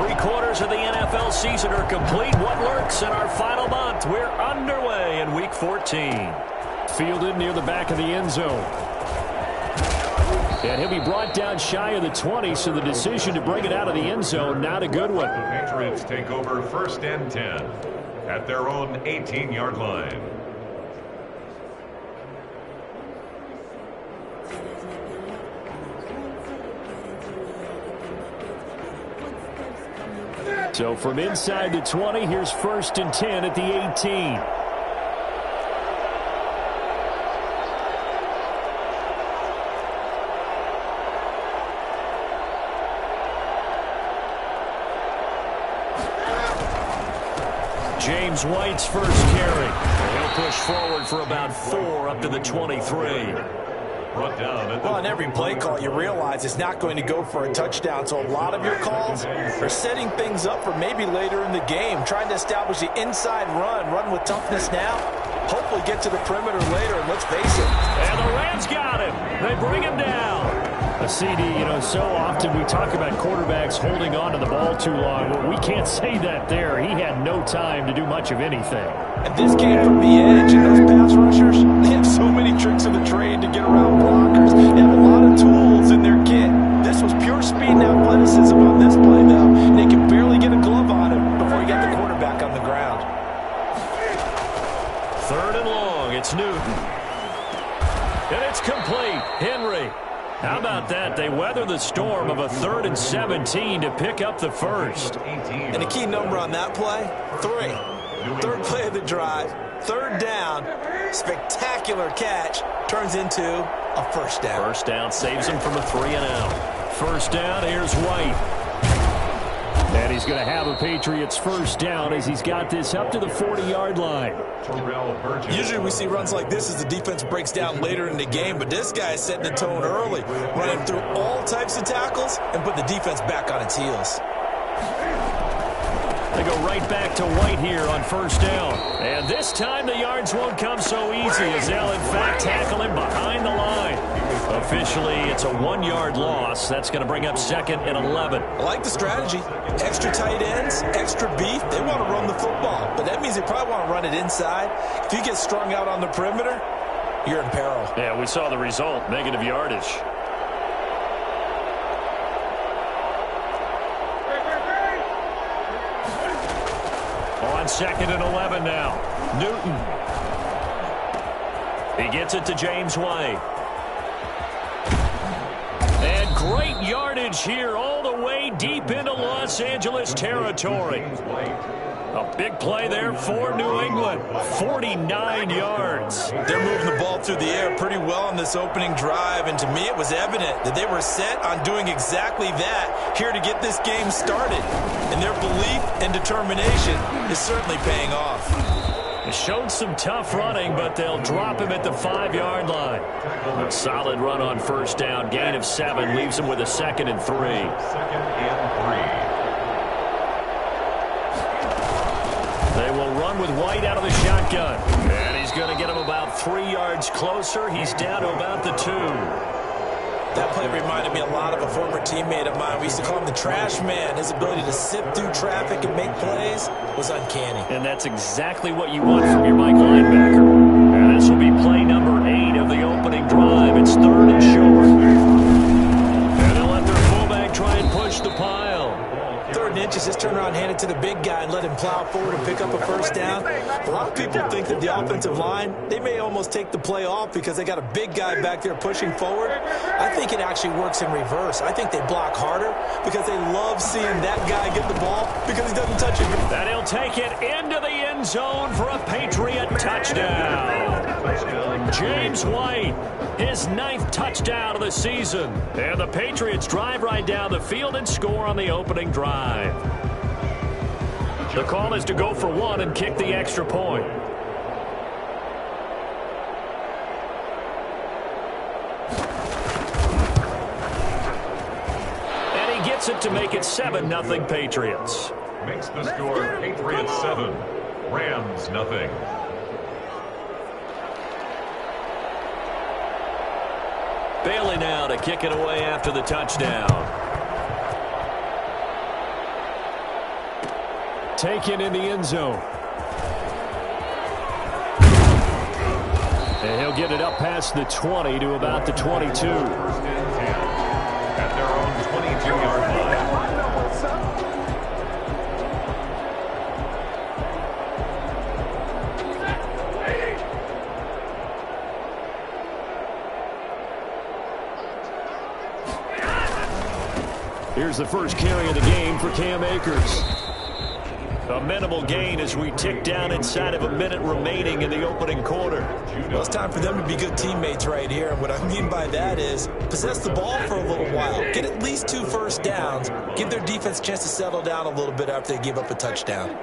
3/4 of the NFL season are complete. What lurks in our final month? We're underway in Week 14. Fielded near the back of the end zone. And he'll be brought down shy of the 20, so the decision to bring it out of the end zone, not a good one. The Patriots take over 1st and 10 at their own 18-yard line. So from inside the 20, here's 1st and 10 at the 18. James White's first carry. He'll push forward for about 4 up to the 23. Well, on every play call, you realize it's not going to go for a touchdown. So a lot of your calls are setting things up for maybe later in the game, trying to establish the inside run with toughness now, hopefully get to the perimeter later, and let's face it. And the Rams got him. They bring him down. A CD, so often we talk about quarterbacks holding on to the ball too long. Well, we can't say that there. He had no time to do much of anything. And this came from the edge, and those pass rushers, they have so many tricks of the trade to get around blockers. They have a lot of tools in their kit. This was pure speed and athleticism on this play, though. They could barely get a glove on him before he got the quarterback on the ground. 3rd and long, it's Newton. And it's complete. Henry. How about that? They weather the storm of a 3rd and 17 to pick up the first. And the key number on that play, 3. 3rd play of the drive, 3rd down, spectacular catch, turns into a first down. First down saves him from a 3-and-out. 1st down, here's White. And he's going to have a Patriots first down as he's got this up to the 40-yard line. Usually we see runs like this as the defense breaks down later in the game, but this guy is setting the tone early, running through all types of tackles and put the defense back on its heels. They go right back to White here on 1st down. And this time the yards won't come so easy as they'll in fact tackle him behind the line. Officially, it's a 1-yard loss. That's going to bring up 2nd and 11. I like the strategy. Extra tight ends, extra beef. They want to run the football, but that means they probably want to run it inside. If you get strung out on the perimeter, you're in peril. Yeah, we saw the result, negative yardage. On 2nd and 11 now. Newton. He gets it to James White. And great yardage here all the way deep into Los Angeles territory. A big play there for New England. 49 yards. They're moving the ball through the air pretty well on this opening drive, and to me it was evident that they were set on doing exactly that here to get this game started. And their belief and determination is certainly paying off. It showed some tough running, but they'll drop him at the 5-yard line. A solid run on 1st down. Gain of 7 leaves him with a 2nd and 3. 2nd and 3. They will run with White out of the shotgun. And he's going to get him about 3 yards closer. He's down to about the 2. That play reminded me a lot of a former teammate of mine. We used to call him the trash man. His ability to sift through traffic and make plays was uncanny. And that's exactly what you want from your Mike linebacker. And this will be play number 8 of the opening drive. It's 3rd and short. And they'll let their fullback try and push the pile. 3rd and inches, just turn around, hand it to the big guy, and let him plow forward and pick up a first down. A lot of people think that the offensive line, they may almost take the play off because they got a big guy back there pushing forward. I think it actually works in reverse. I think they block harder because they love seeing that guy get the ball because he doesn't touch it. And he'll take it into the end zone for a Patriot touchdown. James White, his 9th touchdown of the season. And the Patriots drive right down the field and score on the opening drive. The call is to go for 1 and kick the extra point. And he gets it to make it 7-0 Patriots. Makes the score Patriots 7, Rams nothing. Bailey now to kick it away after the touchdown. taken in the end zone. And he'll get it up past the 20 to about the 22. First and 10 at their own 22-yard line. Here's the first carry of the game for Cam Akers. A minimal gain as we tick down inside of a minute remaining in the opening quarter. Well, it's time for them to be good teammates right here. And what I mean by that is possess the ball for a little while. Get at least 2 first downs. Give their defense a chance to settle down a little bit after they give up a touchdown.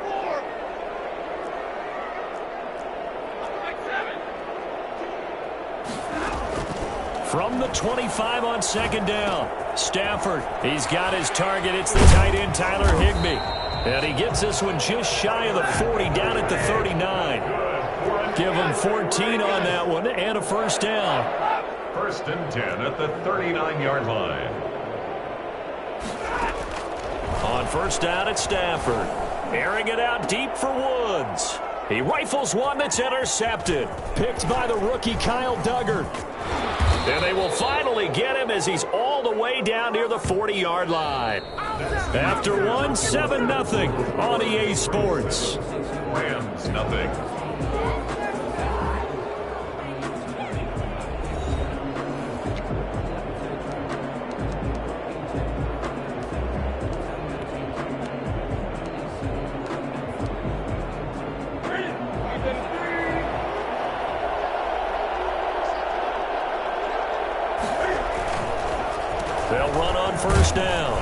From the 25 on second down, Stafford, he's got his target. It's the tight end, Tyler Higbee. And he gets this one just shy of the 40, down at the 39. Give him 14 on that one and a first down. First and 10 at the 39-yard line. On first down at Stafford. Airing it out deep for Woods. He rifles one that's intercepted. Picked by the rookie Kyle Duggar. And they will finally get him as he's all the way down near the 40-yard line. After one, 7-0 on EA Sports. Rams, nothing. They'll run on first down.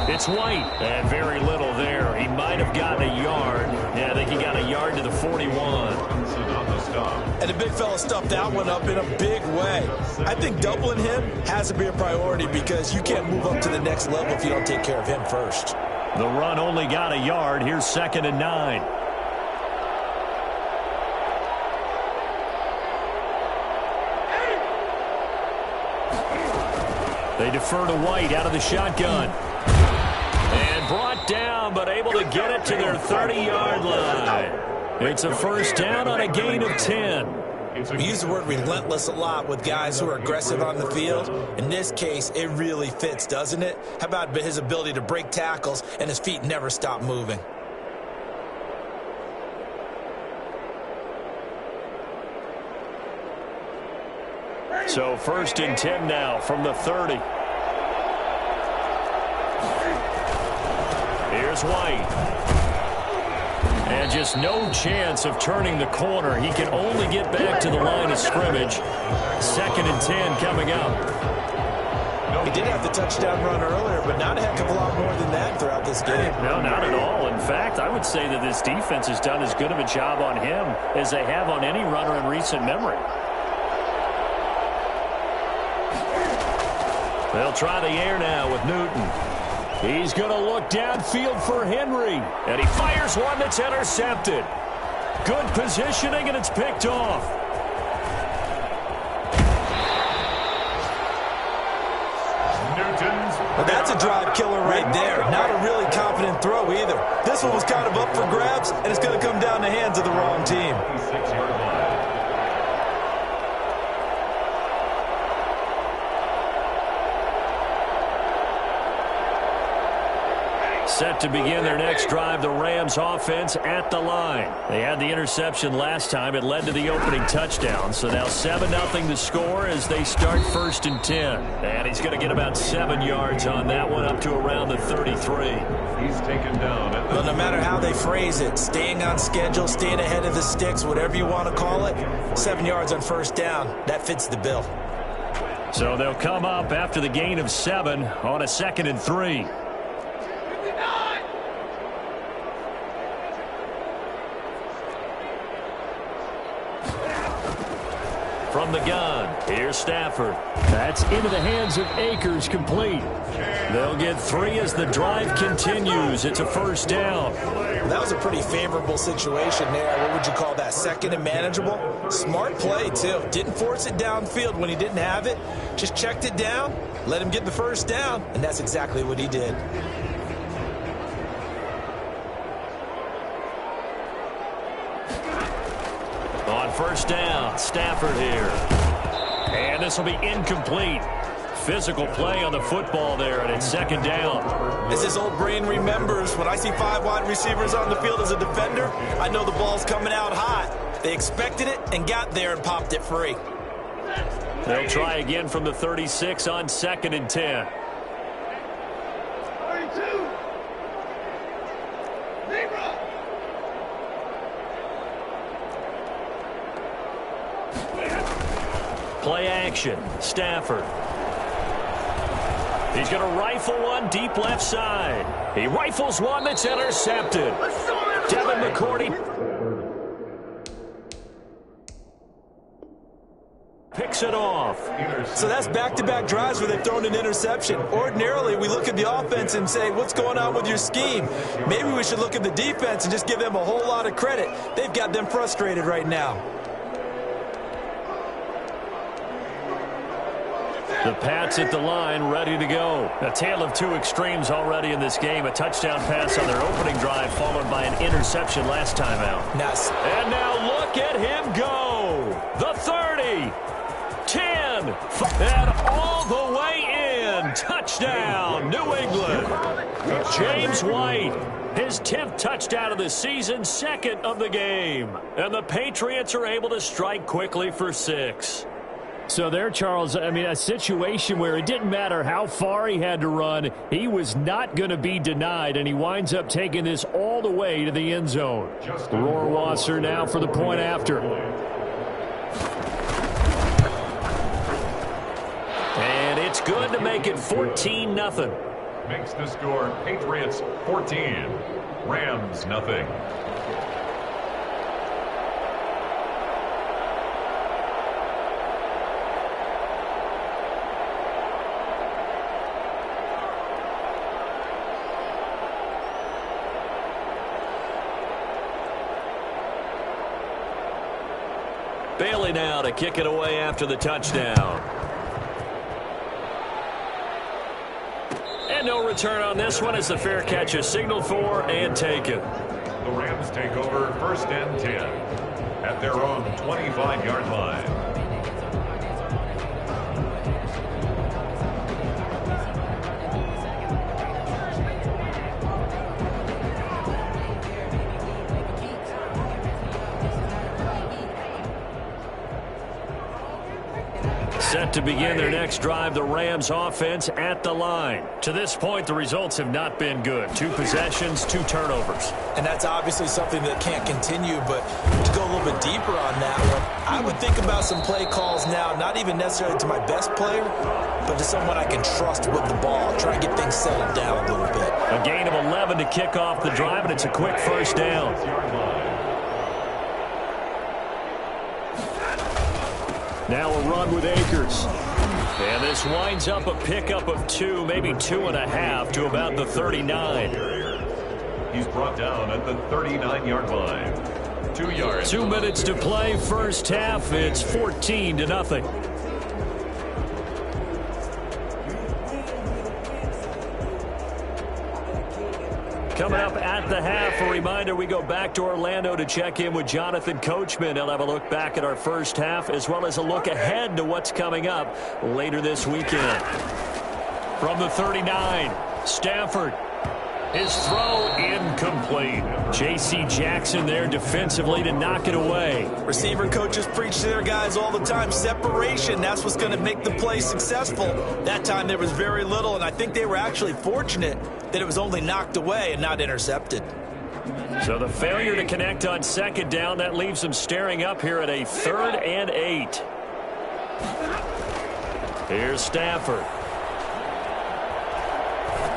It's White, and very little there. He might have gotten a yard. Yeah, I think he got a yard to the 41. On the stop. And the big fella stuffed that one up in a big way. I think doubling him has to be a priority because you can't move up to the next level if you don't take care of him first. The run only got a yard. Here's 2nd and 9. They defer to White out of the shotgun. And brought down, but able to get it to their 30-yard line. It's a first down on a gain of 10. We use the word relentless a lot with guys who are aggressive on the field. In this case, it really fits, doesn't it? How about his ability to break tackles and his feet never stop moving? So 1st and 10 now from the 30. Here's White. And just no chance of turning the corner. He can only get back to the line of scrimmage. 2nd and 10 coming up. He did have the touchdown run earlier, but not a heck of a lot more than that throughout this game. No, not at all. In fact, I would say that this defense has done as good of a job on him as they have on any runner in recent memory. They'll try the air now with Newton. He's going to look downfield for Henry. And he fires one that's intercepted. Good positioning, and it's picked off. Well, that's a drive killer right there. Not a really confident throw either. This one was kind of up for grabs, and it's going to come down the hands of the wrong team. 6-yard line. Set to begin their next drive, the Rams offense at the line. They had the interception last time. It led to the opening touchdown. So now 7-0 the score as they start 1st and 10. And he's going to get about 7 yards on that one up to around the 33. He's taken down. Well, no matter how they phrase it, staying on schedule, staying ahead of the sticks, whatever you want to call it, 7 yards on first down, that fits the bill. So they'll come up after the gain of 7 on a 2nd and 3. From the gun, here's Stafford. That's into the hands of Akers, complete. They'll get 3 as the drive continues. It's a first down. That was a pretty favorable situation there. What would you call that? 2nd and manageable? Smart play, too. Didn't force it downfield when he didn't have it. Just checked it down, let him get the first down, and that's exactly what he did. first down. Stafford here. And this will be incomplete. Physical play on the football there, and it's second down. As his old brain remembers, when I see 5 wide receivers on the field as a defender, I know the ball's coming out hot. They expected it and got there and popped it free. They'll try again from the 36 on 2nd and 10. Play action. Stafford. He's going to rifle one deep left side. He rifles one that's intercepted. Devin McCourty picks it off. So that's back-to-back drives where they've thrown an interception. Ordinarily, we look at the offense and say, what's going on with your scheme? Maybe we should look at the defense and just give them a whole lot of credit. They've got them frustrated right now. The Pats at the line, ready to go. A tale of two extremes already in this game. A touchdown pass on their opening drive, followed by an interception last time out. Nice. And now look at him go. The 30, 10, and all the way in. Touchdown, New England. James White, his 10th touchdown of the season, 2nd of the game. And the Patriots are able to strike quickly for 6. So there, Charles, I mean, a situation where it didn't matter how far he had to run, he was not going to be denied, and he winds up taking this all the way to the end zone. Rohrwasser now for the point after. And it's good to make it 14-0. Makes the score Patriots 14, Rams nothing. Bailey now to kick it away after the touchdown. And no return on this one as the fair catch is signaled for and taken. The Rams take over 1st and 10 at their own 25-yard line. Set to begin their next drive, the Rams offense at the line. To this point, the results have not been good. 2 possessions, 2 turnovers. And that's obviously something that can't continue, but to go a little bit deeper on that one, I would think about some play calls now, not even necessarily to my best player, but to someone I can trust with the ball. Try and get things settled down a little bit. A gain of 11 to kick off the drive, and it's a quick first down. Now a run with Akers. And this winds up a pickup of 2, maybe 2.5 to about the 39. He's brought down at the 39-yard line. 2 yards. 2 minutes to play, first half. It's 14-0. Coming up at the half, a reminder, we go back to Orlando to check in with Jonathan Coachman. He'll have a look back at our first half as well as a look ahead to what's coming up later this weekend. From the 39, Stafford. His throw incomplete. J.C. Jackson there defensively to knock it away. Receiver coaches preach to their guys all the time. Separation, that's what's going to make the play successful. That time there was very little, and I think they were actually fortunate that it was only knocked away and not intercepted. So the failure to connect on 2nd down, that leaves them staring up here at a 3rd and 8. Here's Stafford.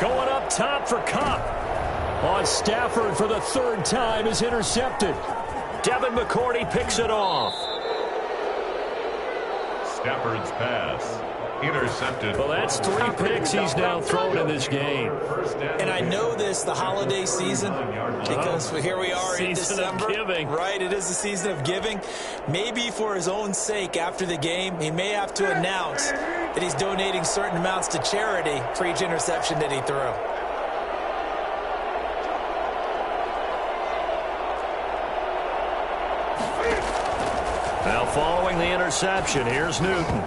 Going up top for Kupp. On Stafford for the 3rd time is intercepted. Devin McCourty picks it off. Stafford's pass intercepted. Well, that's 3 picks he's now thrown in this game. And I know this, the holiday season, because here we are in December. Season of giving. Right, it is the season of giving. Maybe for his own sake after the game, he may have to announce that he's donating certain amounts to charity for each interception that he threw. following the interception, here's Newton.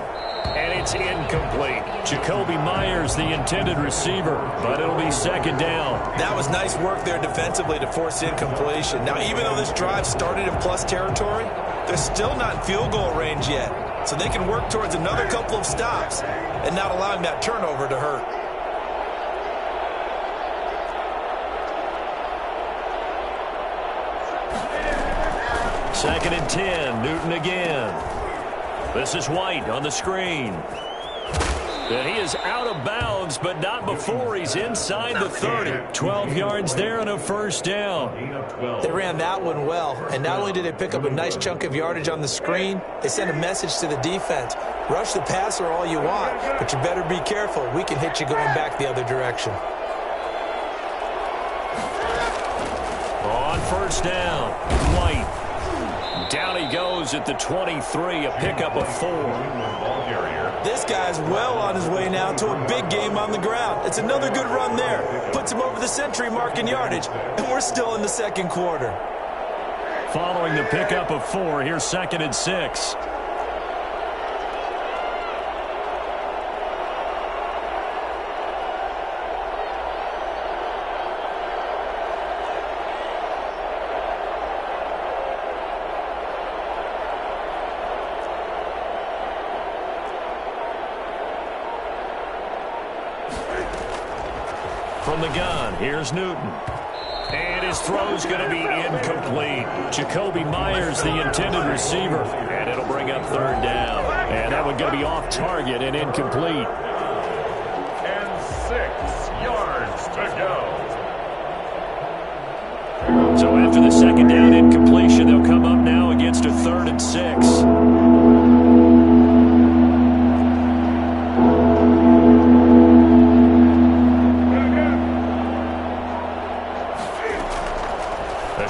And it's incomplete. Jacoby Myers, the intended receiver, but it'll be second down. That was nice work there defensively to force incompletion. Now, even though this drive started in plus territory, they're still not in field goal range yet. So they can work towards another couple of stops and not allowing that turnover to hurt. Second and 10, Newton again. This is White on the screen. And he is out of bounds, but not before he's inside the 30. 12 yards there and a first down. They ran that one well, and not only did they pick up a nice chunk of yardage on the screen, they sent a message to the defense. Rush the passer all you want, but you better be careful. We can hit you going back the other direction. On first down, White. Down he goes at the 23, a pickup of 4. This guy's well on his way now to a big game on the ground. It's another good run there. Puts him over the century mark in yardage, and we're still in the second quarter. Following the pickup of 4, here's second and 6. From the gun, here's Newton. And his throw's going to be incomplete. Jacoby Myers, the intended receiver. And it'll bring up third down. And that one going to be off target and incomplete. And 6 yards to go. So after the second down incompletion, they'll come up now against a 3rd and 6.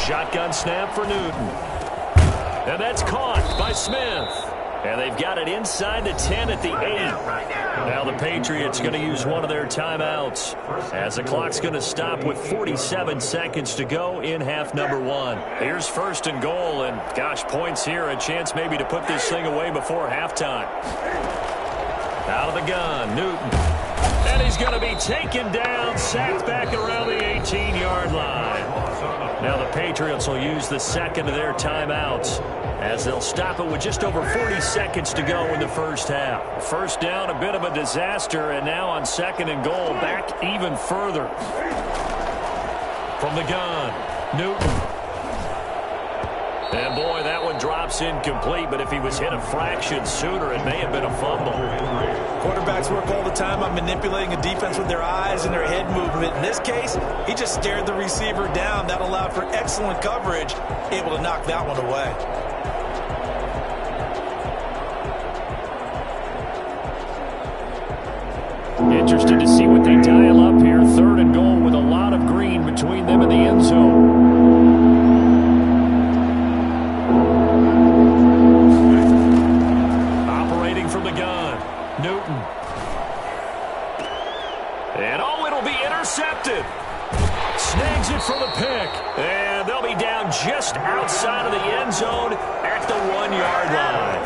Shotgun snap for Newton. And that's caught by Smith. And they've got it inside the 10 at the 8. Now the Patriots going to use one of their timeouts as the clock's going to stop with 47 seconds to go in half number 1. Here's first and goal, and gosh, points here, a chance maybe to put this thing away before halftime. Out of the gun, Newton. And he's going to be taken down, sacked back around the 18-yard line. Now the Patriots will use the second of their timeouts as they'll stop it with just over 40 seconds to go in the first half. First down, a bit of a disaster, and now on second and goal, back even further. From the gun, Newton. And boy, that one drops incomplete, but if he was hit a fraction sooner, it may have been a fumble. Quarterbacks work all the time on manipulating a defense with their eyes and their head movement. In this case, he just stared the receiver down. That allowed for excellent coverage, able to knock that one away. Interested to see what they dial up here. 3rd and goal with a lot of green between them and the end zone. Operating from the gun, Newton. And oh, it'll be intercepted. Snags it for the pick. And they'll be down just outside of the end zone at the 1-yard line.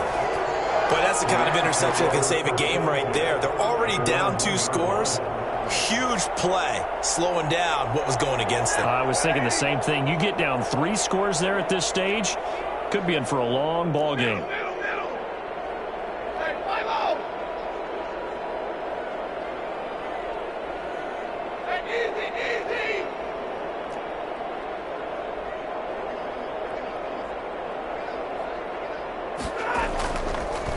But that's the kind of interception that can save a game right there. They're already down 2 scores. Huge play, slowing down what was going against them. I was thinking the same thing. You get down 3 scores there at this stage, could be in for a long ball game.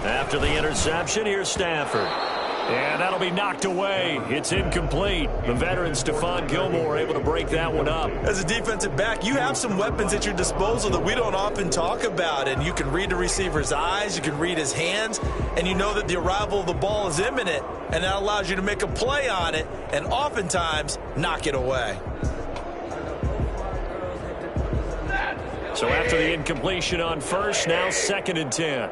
After the interception, here's Stafford. And that'll be knocked away. It's incomplete. The veteran Stephon Gilmore able to break that one up. As a defensive back, you have some weapons at your disposal that we don't often talk about. And you can read the receiver's eyes, you can read his hands, and you know that the arrival of the ball is imminent. And that allows you to make a play on it and oftentimes knock it away. So after the incompletion on first, now 2nd and 10.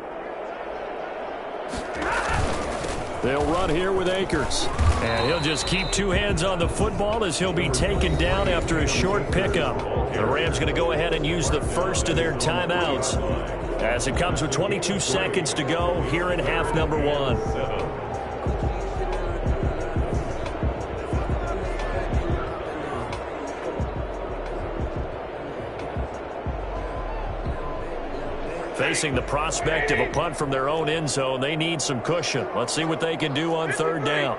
They'll run here with Akers. And he'll just keep 2 hands on the football as he'll be taken down after a short pickup. The Rams going to go ahead and use the first of their timeouts as it comes with 22 seconds to go here in half number one. Facing the prospect of a punt from their own end zone, they need some cushion. Let's see what they can do on third down.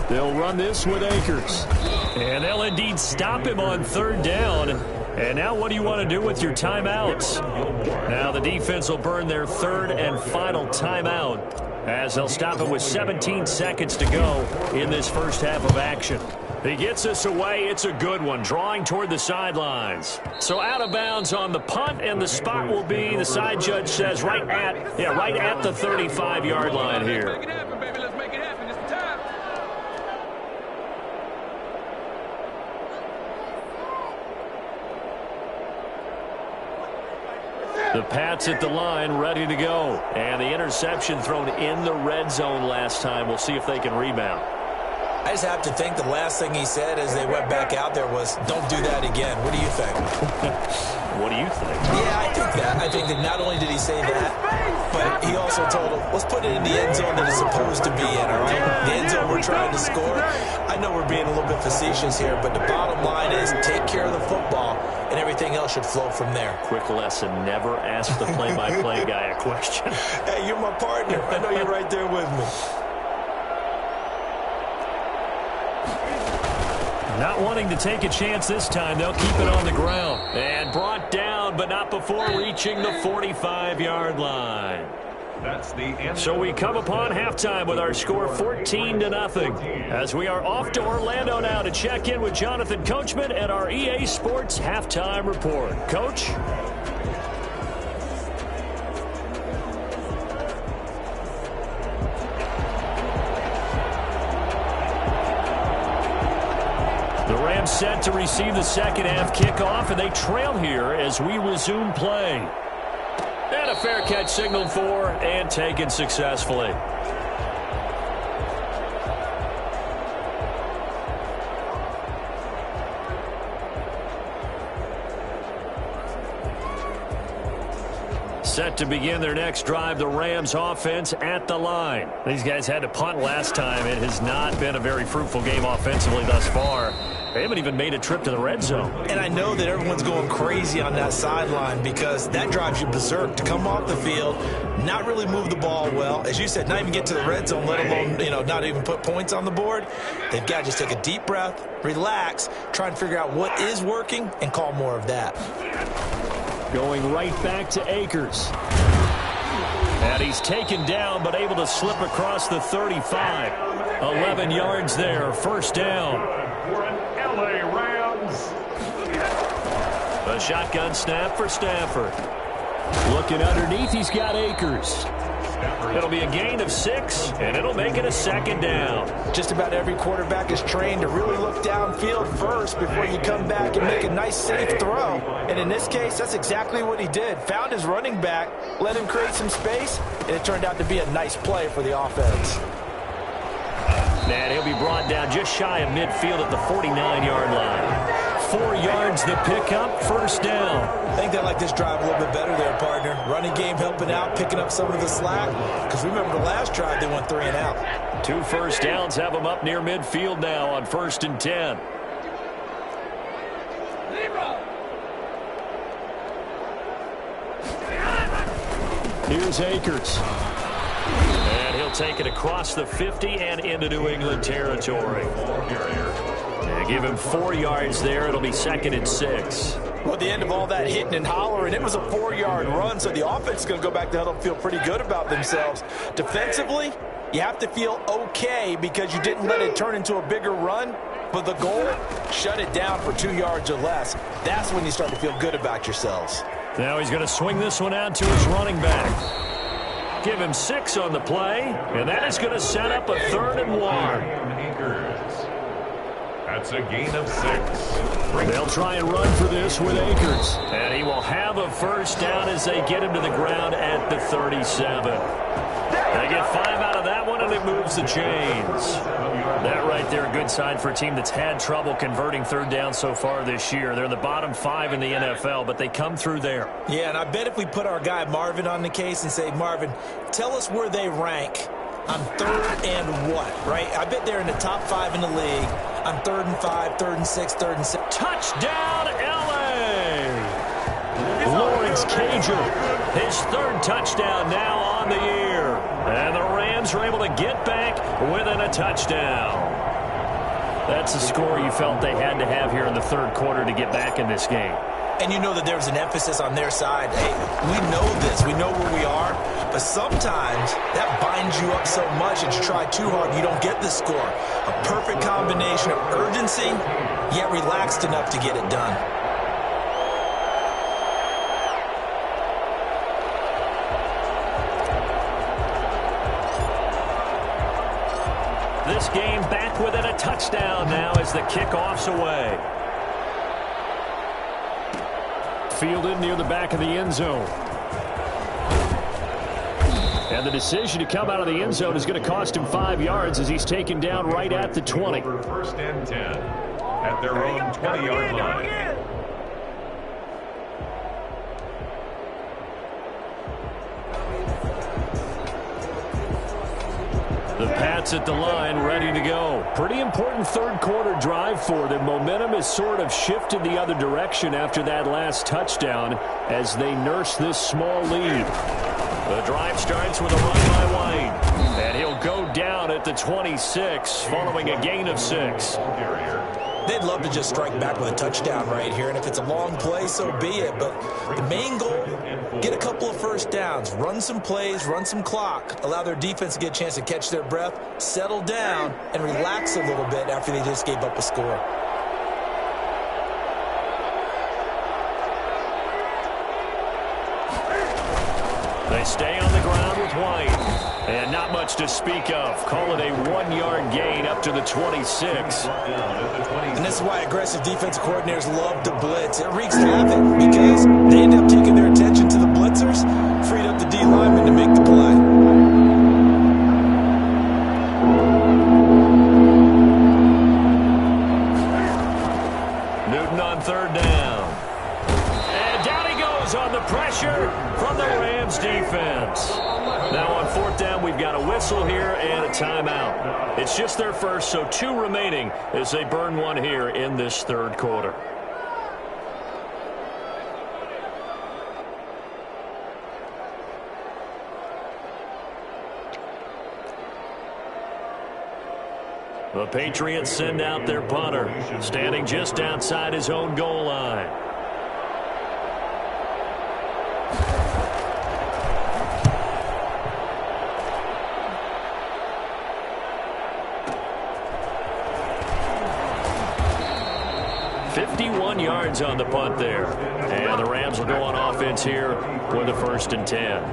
They'll run this with Akers. And they'll indeed stop him on third down. And now what do you want to do with your timeouts? Now the defense will burn their third and final timeout as they'll stop it with 17 seconds to go in this first half of action. He gets us away. It's a good one, drawing toward the sidelines. So out of bounds on the punt, and the spot will be, the side judge says, right at the 35-yard line here. Make it happen, baby. Let's make it happen. It's the time. The Pats at the line, ready to go. And the interception thrown in the red zone last time. We'll see if they can rebound. I just have to think the last thing he said as they went back out there was, don't do that again. What do you think? What do you think? Yeah, I think that. I think that not only did he say that, but he also told him, let's put it in the end zone that it's supposed to be in, all right? The end zone we're trying to score. I know we're being a little bit facetious here, but the bottom line is take care of the football, and everything else should flow from there. Quick lesson, never ask the play-by-play guy a question. Hey, you're my partner. I know you're right there with me. Not wanting to take a chance this time, they'll keep it on the ground. And brought down, but not before reaching the 45-yard line. That's the end. So we come upon halftime with our score 14-0. As we are off to Orlando now to check in with Jonathan Coachman at our EA Sports Halftime Report. Coach? The Rams set to receive the second half kickoff, and they trail here as we resume play. And a fair catch signaled for and taken successfully. Set to begin their next drive, the Rams offense at the line. These guys had to punt last time. It has not been a very fruitful game offensively thus far. They haven't even made a trip to the red zone. And I know that everyone's going crazy on that sideline because that drives you berserk to come off the field, not really move the ball well. As you said, not even get to the red zone, let alone, not even put points on the board. They've got to just take a deep breath, relax, try and figure out what is working, and call more of that. Going right back to Akers. And he's taken down, but able to slip across the 35. 11 yards there, first down. For an LA Rams. A shotgun snap for Stafford. Looking underneath, he's got Akers. It'll be a gain of 6, and it'll make it a second down. Just about every quarterback is trained to really look downfield first before you come back and make a nice, safe throw. And in this case, that's exactly what he did. Found his running back, let him create some space, and it turned out to be a nice play for the offense. And he'll be brought down just shy of midfield at the 49-yard line. 4 yards the pickup, first down. I think they like this drive a little bit better there, partner. Running game helping out, picking up some of the slack. Because remember the last drive, they went 3 and out. 2 first downs have them up near midfield now on 1st and 10. Here's Akers. And he'll take it across the 50 and into New England territory. And give him 4 yards there. It'll be 2nd and 6. Well, at the end of all that hitting and hollering, it was a 4-yard run, so the offense is going to go back to huddle and feel pretty good about themselves. Defensively, you have to feel okay because you didn't let it turn into a bigger run, but the goal, shut it down for 2 yards or less. That's when you start to feel good about yourselves. Now he's going to swing this one out to his running back. Give him 6 on the play, and that is going to set up a 3rd and 1. That's a gain of 6. They'll try and run for this with Akers. And he will have a first down as they get him to the ground at the 37. They get 5 out of that one, and it moves the chains. That right there, a good sign for a team that's had trouble converting third down so far this year. They're in the bottom 5 in the NFL, but they come through there. Yeah, and I bet if we put our guy Marvin on the case and say, Marvin, tell us where they rank on third and what, right? I bet they're in the top 5 in the league on 3rd and 5, 3rd and 6, 3rd and 6. Touchdown, L.A. Lawrence Cager, his 3rd touchdown now on the year. And the Rams are able to get back within a touchdown. That's the score you felt they had to have here in the 3rd quarter to get back in this game. And you know that there was an emphasis on their side. Hey, we know this. We know where we are. But sometimes that binds you up so much that you try too hard, you don't get the score. A perfect combination of urgency, yet relaxed enough to get it done. This game back within a touchdown now as the kickoff's away. Fielded near the back of the end zone. And the decision to come out of the end zone is going to cost him 5 yards as he's taken down right at the 20. First and 10 at their own 20-yard line. The Pats at the line, ready to go. Pretty important 3rd quarter drive for them. Momentum has sort of shifted the other direction after that last touchdown as they nurse this small lead. The drive starts with a run by White. And he'll go down at the 26 following a gain of 6. They'd love to just strike back with a touchdown right here, and if it's a long play, so be it. But the main goal, get a couple of first downs, run some plays, run some clock, allow their defense to get a chance to catch their breath, settle down, and relax a little bit after they just gave up a score. They stay on the ground with White. And not much to speak of. Call it a 1-yard gain up to the 26. And this is why aggressive defensive coordinators love to blitz. It wreaks havoc because they end up taking their attention to the blitzers, freed up the D lineman to make the play. Newton on 3rd down. And down he goes on the pressure from the Rams defense. Now on 4th down, we've got a whistle here and a timeout. It's just their first, so 2 remaining as they burn one here in this 3rd quarter. The Patriots send out their punter, standing just outside his own goal line. Yards on the punt there. And the Rams will go on offense here with a 1st and 10.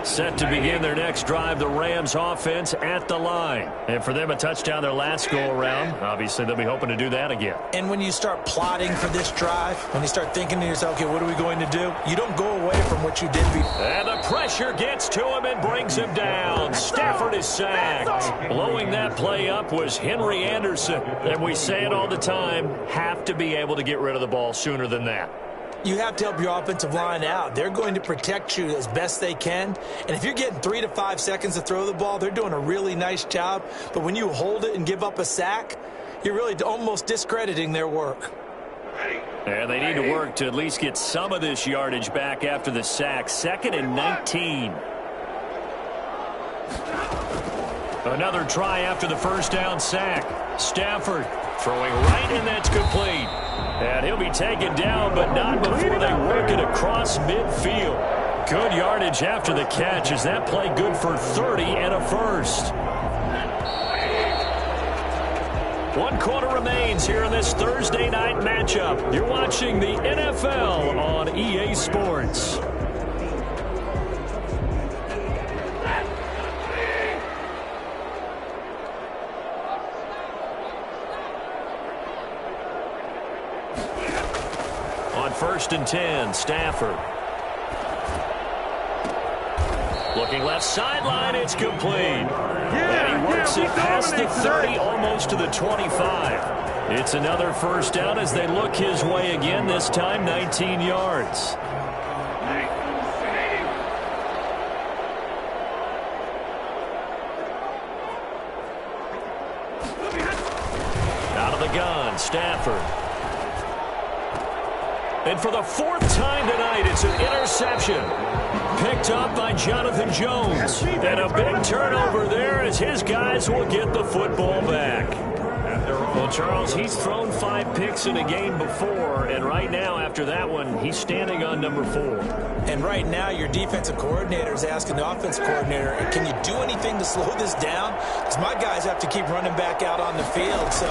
Set to begin their next drive, the Rams offense at the line. And for them, a touchdown their last go-around. Obviously, they'll be hoping to do that again. And when you start plotting for this drive, when you start thinking to yourself, okay, what are we going to do? You don't go away from what you did before. And the pressure gets to him and brings him down. Stafford is sacked. Blowing that play up was Henry Anderson. And we say it all the time, have to be able to get rid of the ball sooner than that. You have to help your offensive line out. They're going to protect you as best they can. And if you're getting 3 to 5 seconds to throw the ball, they're doing a really nice job. But when you hold it and give up a sack, you're really almost discrediting their work. And they need to work to at least get some of this yardage back after the sack. 2nd and 19. Another try after the 1st down sack. Stafford throwing right, and that's complete. And he'll be taken down, but not before they work it across midfield. Good yardage after the catch. Is that play good for 30 and a 1st? 1 quarter remains here in this Thursday night matchup. You're watching the NFL on EA Sports. On 1st and 10, Stafford. Looking left sideline, it's complete. And he works it past the 30, almost to the 25. It's another first down as they look his way again, this time 19 yards. Out of the gun, Stafford. And for the 4th time tonight, it's an interception. Picked up by Jonathan Jones. And a big turnover there as his guys will get the football back. Well, Charles, he's thrown 5 picks in a game before, and right now, after that one, he's standing on number 4. And right now, your defensive coordinator is asking the offensive coordinator, can you do anything to slow this down? Because my guys have to keep running back out on the field, so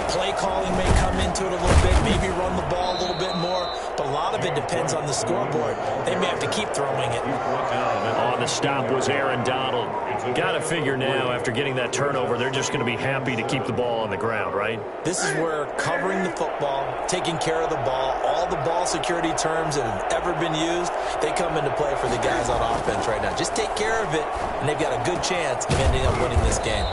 play calling may come into it a little bit, maybe run the ball a little bit more, but a lot of it depends on the scoreboard. They may have to keep throwing it. On the stop was Aaron Donald. Got to figure now, after getting that turnover, they're just going to be happy to keep the ball on the ground, right? This is where covering the football, taking care of the ball, all the ball security terms that have ever been used, they come into play for the guys on offense right now. Just take care of it, and they've got a good chance of ending up winning this game.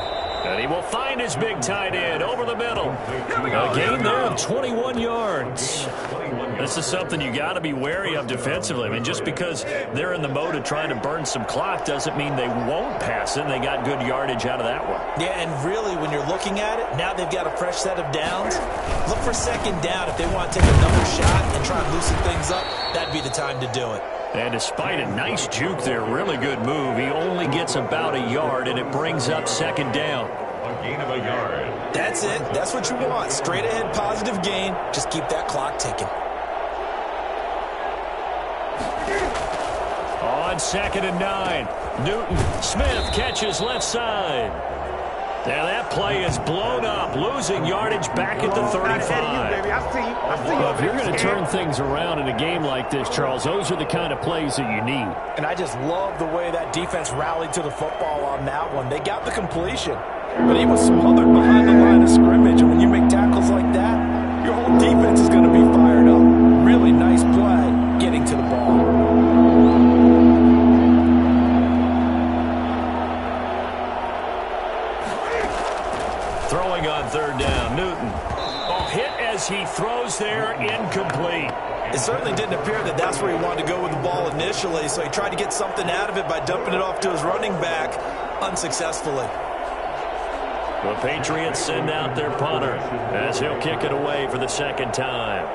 And he will find his big tight end over the middle. A gain there of 21 yards. This is something you got to be wary of defensively. I mean, just because they're in the mode of trying to burn some clock doesn't mean they won't pass it. And they got good yardage out of that one. Yeah, and really, when you're looking at it, now they've got a fresh set of downs. Look for 2nd down if they want to take another shot and try and loosen things up. That'd be the time to do it. And despite a nice juke there, really good move, he only gets about a yard, and it brings up 2nd down. A gain of a yard. That's it. That's what you want. Straight ahead positive gain. Just keep that clock ticking. On 2nd and 9, Newton. Smith catches left side. Now that play is blown up, losing yardage back at the 35. Well, if you're going to turn things around in a game like this, Charles, those are the kind of plays that you need. And I just love the way that defense rallied to the football on that one. They got the completion, but he was smothered behind the line of scrimmage. And when you make tackles like that, your whole defense is going to be fired up. Really nice play getting to the ball. Throwing on 3rd down, Newton. Oh, hit as he throws there, incomplete. It certainly didn't appear that that's where he wanted to go with the ball initially, so he tried to get something out of it by dumping it off to his running back unsuccessfully. The Patriots send out their punter as he'll kick it away for the 2nd time.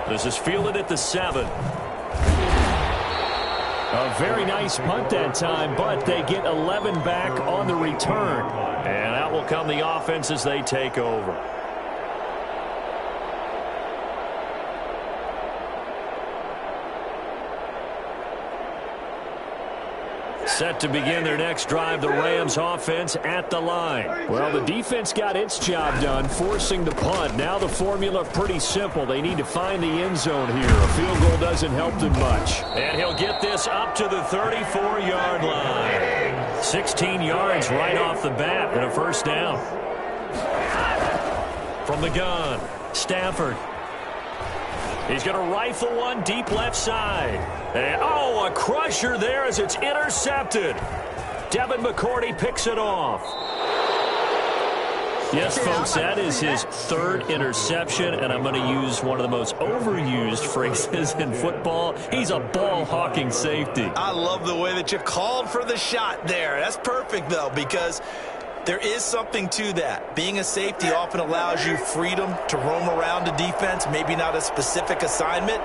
This is fielded at the 7. A very nice punt that time, but they get 11 back on the return. And out will come the offense as they take over. Set to begin their next drive, the Rams offense at the line. Well, the defense got its job done, forcing the punt. Now the formula pretty simple. They need to find the end zone here. A field goal doesn't help them much. And he'll get this up to the 34-yard line. 16 yards right off the bat and a first down. From the gun, Stafford. He's going to rifle one deep left side. And, oh, a crusher there as it's intercepted. Devin McCourty picks it off. Yes, folks, that is his 3rd interception, and I'm going to use one of the most overused phrases in football. He's a ball-hawking safety. I love the way that you called for the shot there. That's perfect, though, because there is something to that. Being a safety often allows you freedom to roam around a defense, maybe not a specific assignment.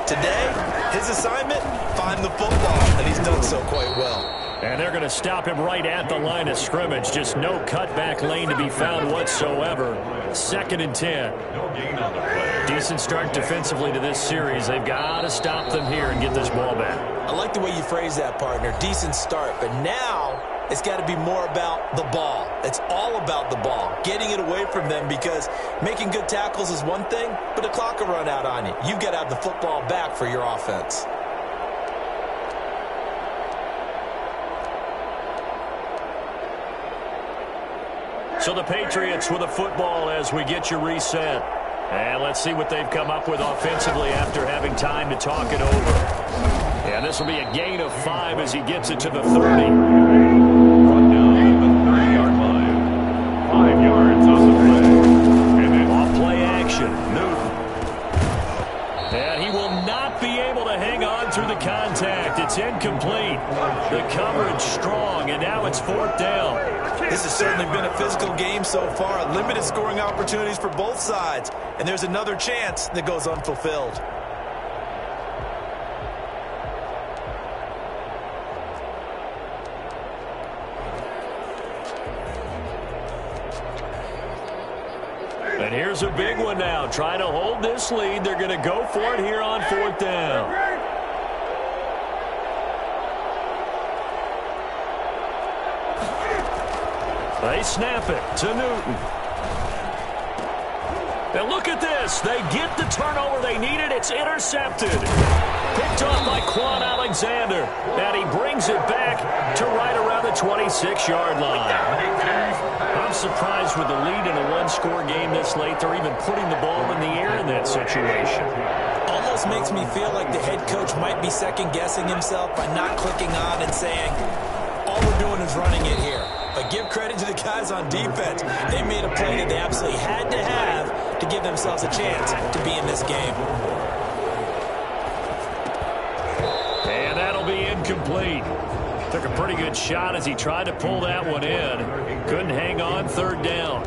Today, his assignment, find the football, and he's done so quite well. And they're going to stop him right at the line of scrimmage. Just no cutback lane to be found whatsoever. 2nd and 10. No gain on the play. Decent start defensively to this series. They've got to stop them here and get this ball back. I like the way you phrase that, partner. Decent start, but now it's got to be more about the ball. It's all about the ball, getting it away from them, because making good tackles is one thing, but the clock will run out on you. You've got to have the football back for your offense. So the Patriots with a football as we get you reset. And let's see what they've come up with offensively after having time to talk it over. And this will be a gain of 5 as he gets it to the 30. Brought down at the 30-yard line. 5 yards on the play. And then off play action. Newton. And he will not be able to hang on through the contact. It's incomplete. The coverage strong, and now it's 4th down. This has certainly been a physical game so far. Limited scoring opportunities for both sides. And there's another chance that goes unfulfilled. And here's a big one now. Trying to hold this lead. They're going to go for it here on 4th down. They snap it to Newton. Now look at this. They get the turnover they needed. It's intercepted. Picked off by Quan Alexander. And he brings it back to right around the 26-yard line. I'm surprised with the lead in a one-score game this late. They're even putting the ball in the air in that situation. Almost makes me feel like the head coach might be second-guessing himself by not clicking on and saying, all we're doing is running it here. But give credit to the guys on defense. They made a play that they absolutely had to have to give themselves a chance to be in this game. And that'll be incomplete. Took a pretty good shot as he tried to pull that one in. Couldn't hang on, 3rd down.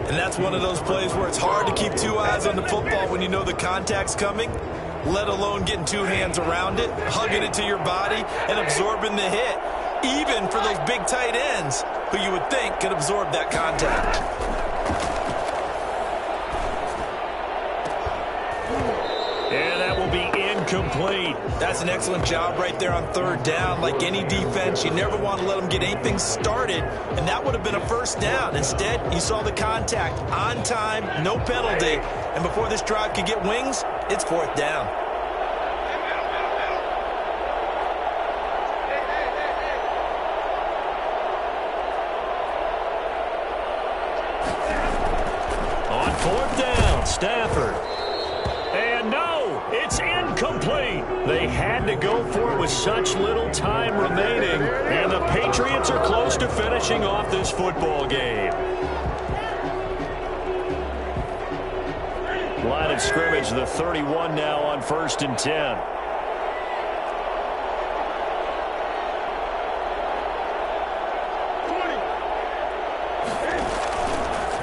And that's one of those plays where it's hard to keep 2 eyes on the football when you know the contact's coming, let alone getting 2 hands around it, hugging it to your body, and absorbing the hit. Even for those big tight ends who you would think could absorb that contact. And that will be incomplete. That's an excellent job right there on 3rd down. Like any defense, you never want to let them get anything started, and that would have been a 1st down. Instead, you saw the contact on time, no penalty, and before this drive could get wings, it's 4th down. On 4th down, Stafford. And no, it's incomplete. They had to go for it with such little time remaining. And the Patriots are close to finishing off this football game. Line of scrimmage, the 31 now on 1st and 10.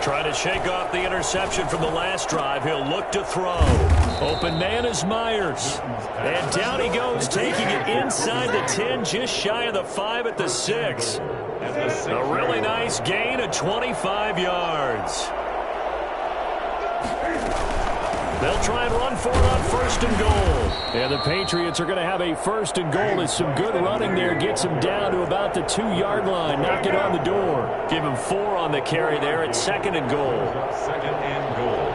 Trying to shake off the interception from the last drive. He'll look to throw. Open man is Myers. And down he goes, taking it inside the 10, just shy of the 5 at the 6. A really nice gain of 25 yards. They'll try and run for it on 1st and goal. And the Patriots are going to have a 1st and goal as some good running there gets him down to about the 2-yard line. Knock it on the door. Give him 4 on the carry there at 2nd and goal. 2nd and goal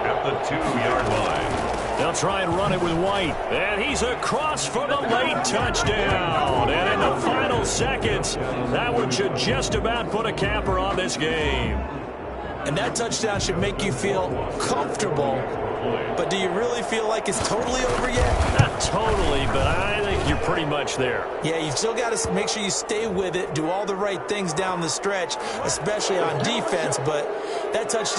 at the 2-yard line. They'll try and run it with White. And he's across for the late touchdown. And in the final seconds, that one should just about put a capper on this game. And that touchdown should make you feel comfortable. But do you really feel like it's totally over yet? Not totally, but I think you're pretty much there. Yeah, you've still got to make sure you stay with it, do all the right things down the stretch, especially on defense. But that touchdown